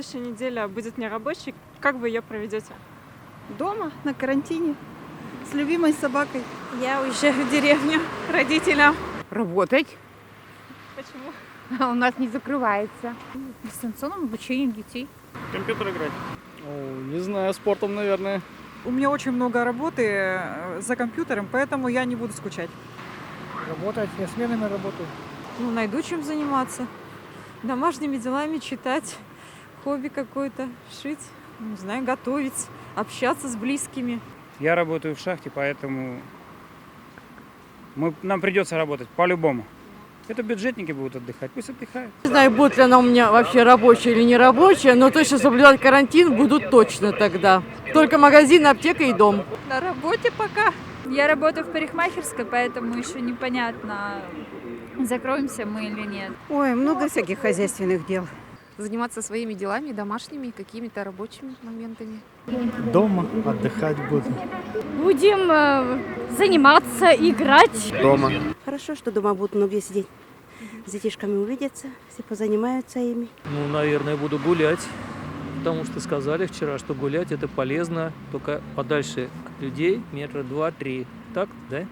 следующая неделя будет нерабочей. Как вы ее проведете? Дома, на карантине, с любимой собакой. Я уезжаю в деревню к родителям. Работать. Почему? А у нас не закрывается. Дистанционном обучении детей. Компьютер играть. Не знаю, спортом, наверное. У меня очень много работы за компьютером, поэтому я не буду скучать. Работать, я сменами работаю. Найду чем заниматься. Домашними делами читать, хобби какое-то, шить, не знаю, готовить, общаться с близкими. Я работаю в шахте, поэтому нам придется работать по-любому. Это бюджетники будут отдыхать, пусть отдыхают. Не знаю, будет ли она у меня вообще рабочая или не рабочая, но точно соблюдать карантин будут точно тогда. Только магазин, аптека и дом. На работе пока. Я работаю в парикмахерской, поэтому еще непонятно, закроемся мы или нет. Ой, много всяких хозяйственных дел. Заниматься своими делами, домашними, какими-то рабочими моментами. Дома отдыхать буду. Будем заниматься, играть. Дома. Хорошо, что дома будут многие сидеть. С детишками увидятся, все позанимаются ими. Наверное, буду гулять, потому что сказали вчера, что гулять это полезно, только подальше от людей, метра 2-3. Так, да?